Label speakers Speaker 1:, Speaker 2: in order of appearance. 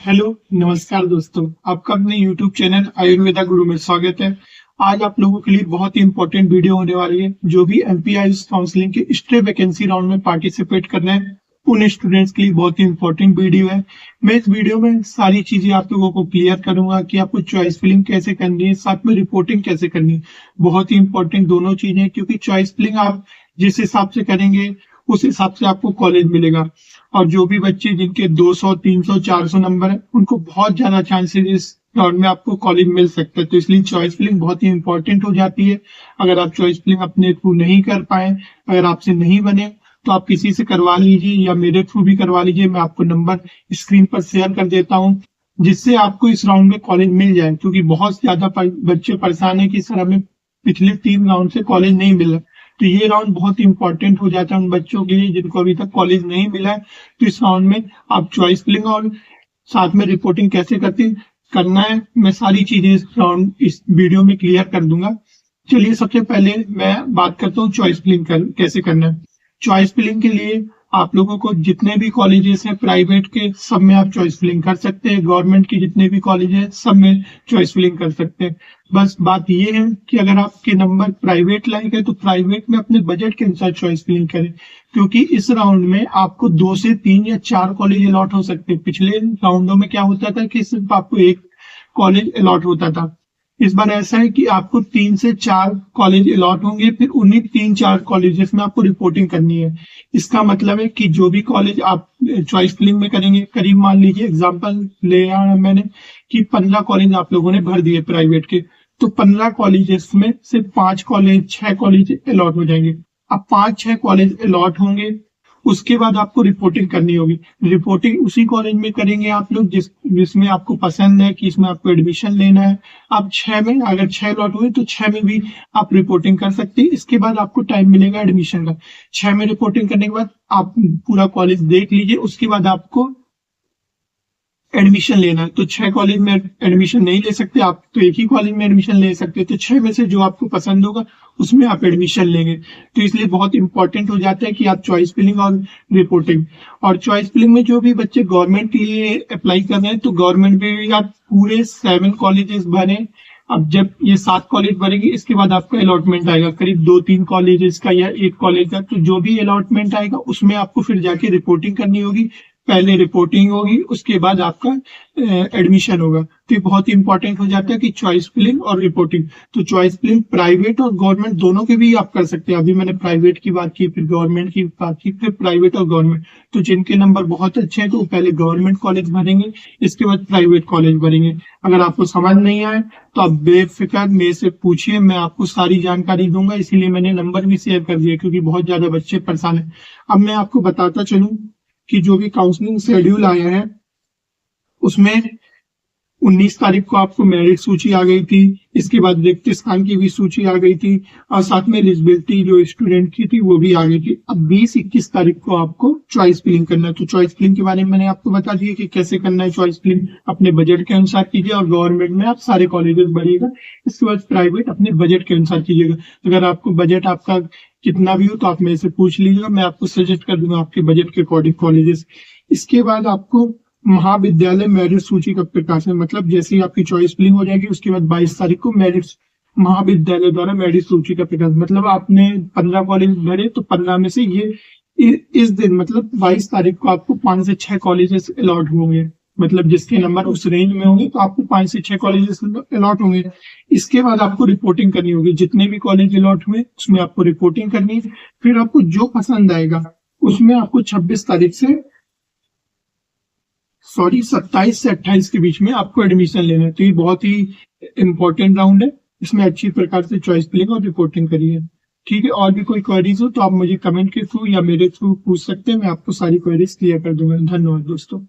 Speaker 1: Hello, नमस्कार दोस्तों। आपका अपने YouTube चैनल आयुर्वेदा गुरु में स्वागत है। आज आप लोगों के लिए बहुत ही इंपॉर्टेंट वीडियो होने वाली है। जो भी एमपीआईएस काउंसलिंग के स्टे वैकेंसी राउंड में पार्टिसिपेट करना है, उन स्टूडेंट्स के लिए बहुत ही इंपॉर्टेंट वीडियो है। मैं इस वीडियो में सारी चीजें आप लोगों को क्लियर करूंगा कि आपको चॉइस फिलिंग कैसे करनी है, साथ में रिपोर्टिंग कैसे करनी है। बहुत ही इंपॉर्टेंट दोनों चीजें, क्योंकि चॉइस फिलिंग आप जिस हिसाब से करेंगे उस हिसाब से आपको कॉलेज मिलेगा। और जो भी बच्चे जिनके 200, 300, 400 नंबर है, उनको बहुत ज्यादा चांसेस इस राउंड में आपको कॉलेज मिल सकता है। तो इसलिए चॉइस फिलिंग बहुत ही इंपॉर्टेंट हो जाती है। अगर आप चॉइस फिलिंग अपने थ्रू नहीं कर पाए, अगर आपसे नहीं बने, तो आप किसी से करवा लीजिए या मेरे थ्रू भी करवा लीजिए। मैं आपको नंबर स्क्रीन पर शेयर कर देता हूँ, जिससे आपको इस राउंड में कॉलेज मिल जाए। क्योंकि बहुत ज्यादा बच्चे परेशान है कि सर हमें पिछले 3 राउंड से कॉलेज नहीं मिला। तो ये राउंड बहुत इंपॉर्टेंट हो जाता है उन बच्चों के लिए जिनको अभी तक कॉलेज नहीं मिला है। तो इस राउंड में आप चॉइस फिलिंग और साथ में रिपोर्टिंग कैसे करना है, मैं सारी चीजें इस वीडियो में क्लियर कर दूंगा। चलिए, सबसे पहले मैं बात करता हूँ चॉइस फिलिंग कैसे करना है। चॉइस फिलिंग के लिए आप लोगों को जितने भी कॉलेजेस हैं प्राइवेट के, सब में आप चॉइस फिलिंग कर सकते हैं। गवर्नमेंट की जितने भी कॉलेज हैं सब में चॉइस फिलिंग कर सकते हैं। बस बात ये है कि अगर आपके नंबर प्राइवेट लायक है तो प्राइवेट में अपने बजट के अनुसार चॉइस फिलिंग करें। क्योंकि इस राउंड में आपको 2 से 3 या 4 कॉलेज अलॉट हो सकते हैं। पिछले राउंडों में क्या होता था कि सिर्फ आपको एक कॉलेज अलॉट होता था। इस बार ऐसा है कि आपको 3 से 4 कॉलेज अलॉट होंगे, फिर उन्हीं 3-4 कॉलेजेस में आपको रिपोर्टिंग करनी है। इसका मतलब है कि जो भी कॉलेज आप चॉइस फिलिंग में करेंगे, करीब मान लीजिए एग्जांपल ले आया मैंने कि 15 कॉलेज आप लोगों ने भर दिए प्राइवेट के, तो 15 कॉलेजेस में से 5 कॉलेज 6 कॉलेज अलॉट हो जाएंगे। अब 5-6 कॉलेज अलॉट होंगे, उसके बाद आपको रिपोर्टिंग करनी होगी। रिपोर्टिंग उसी कॉलेज में करेंगे आप लोग जिसमें आपको पसंद है कि इसमें आपको एडमिशन लेना है। अब 6 में अगर 6 लॉट हुए तो 6 में भी आप रिपोर्टिंग कर सकते हैं। इसके बाद आपको टाइम मिलेगा एडमिशन का। 6 में रिपोर्टिंग करने के बाद आप पूरा कॉलेज देख लीजिए, उसके बाद आपको एडमिशन लेना है। तो 6 कॉलेज में एडमिशन नहीं ले सकते आप, तो एक ही कॉलेज में एडमिशन ले सकते हैं। तो 6 में से जो आपको पसंद होगा उसमें आप एडमिशन लेंगे। तो इसलिए बहुत इंपॉर्टेंट हो जाता है कि आप चॉइस फिलिंग और रिपोर्टिंग। और चॉइस फिलिंग में जो भी बच्चे गवर्नमेंट के लिए अप्लाई कर रहे हैं, तो गवर्नमेंट में भी आप पूरे 7 कॉलेजेस भरें। अब जब ये 7 कॉलेज भरेंगे, इसके बाद आपका अलॉटमेंट आएगा करीब 2-3 कॉलेजेस का या एक कॉलेज का। तो जो भी अलॉटमेंट आएगा उसमें आपको फिर जाके रिपोर्टिंग करनी होगी। पहले रिपोर्टिंग होगी, उसके बाद आपका एडमिशन होगा। तो ये बहुत ही इंपॉर्टेंट हो जाता है कि चॉइस फिलिंग और रिपोर्टिंग। तो चॉइस फिलिंग प्राइवेट और गवर्नमेंट दोनों के भी आप कर सकते हैं। अभी मैंने प्राइवेट की बात की, फिर गवर्नमेंट की बात की, फिर प्राइवेट और गवर्नमेंट। तो जिनके नंबर बहुत अच्छे हैं तो वो पहले गवर्नमेंट कॉलेज भरेंगे, इसके बाद प्राइवेट कॉलेज भरेंगे। अगर आपको समझ नहीं आए तो आप बेफिक्र मेरे से पूछिए, मैं आपको सारी जानकारी दूंगा। इसीलिए मैंने नंबर भी शेयर कर दिया, क्योंकि बहुत ज्यादा बच्चे परेशान है। अब मैं आपको बताता चलूं कि जो भी काउंसलिंग शेड्यूल आया है उसमें 19 तारीख को आपको मेरिट सूची आ गई थी। इसके बाद रिक्त स्थान की भी सूची आ गई थी, और साथ में एलिजिबिलिटी जो स्टूडेंट की थी वो भी आ गई थी। अब 20-21 तारीख को आपको चॉइस फिलिंग करना है। तो चॉइस फिलिंग के बारे में मैंने आपको बता दिया कि कैसे करना है। चॉइस फिलिंग अपने बजट के अनुसार कीजिए, और गवर्नमेंट में आप सारे कॉलेजेस भरिएगा। इसके बाद प्राइवेट अपने बजट के अनुसार कीजिएगा। अगर आपको बजट आपका कितना भी हो तो आप मेरे से पूछ लीजिएगा, मैं आपको सजेस्ट कर दूंगा आपके बजट के अकॉर्डिंग कॉलेजेस। इसके बाद आपको महाविद्यालय मेरिट सूची का प्रकाशन, मतलब जैसे ही आपकी चॉइस फिलिंग हो जाएगी उसके बाद 22 तारीख को मेरिट महाविद्यालय द्वारा मेरिट सूची का प्रकाशन, मतलब आपने 15 कॉलेज भरे तो 15 में से ये इस दिन मतलब 22 तारीख को आपको 5 से 6 कॉलेजेस अलॉट होंगे। मतलब जिसके नंबर उस रेंज में होंगे तो आपको 5 से 6 कॉलेजेस अलॉट होंगे। इसके बाद आपको रिपोर्टिंग करनी होगी। जितने भी कॉलेज अलॉट हुए उसमें आपको रिपोर्टिंग करनी है। फिर आपको जो पसंद आएगा उसमें आपको 27 से 28 के बीच में आपको एडमिशन लेना है। तो ये बहुत ही इंपॉर्टेंट राउंड है। इसमें अच्छी प्रकार से चॉइस फिलिंग और रिपोर्टिंग करिए। ठीक है, और भी कोई क्वेरीज हो तो आप मुझे कमेंट के थ्रू या मेरे थ्रू पूछ सकते हैं, मैं आपको सारी क्वेरीज क्लियर कर दूंगा। धन्यवाद दोस्तों।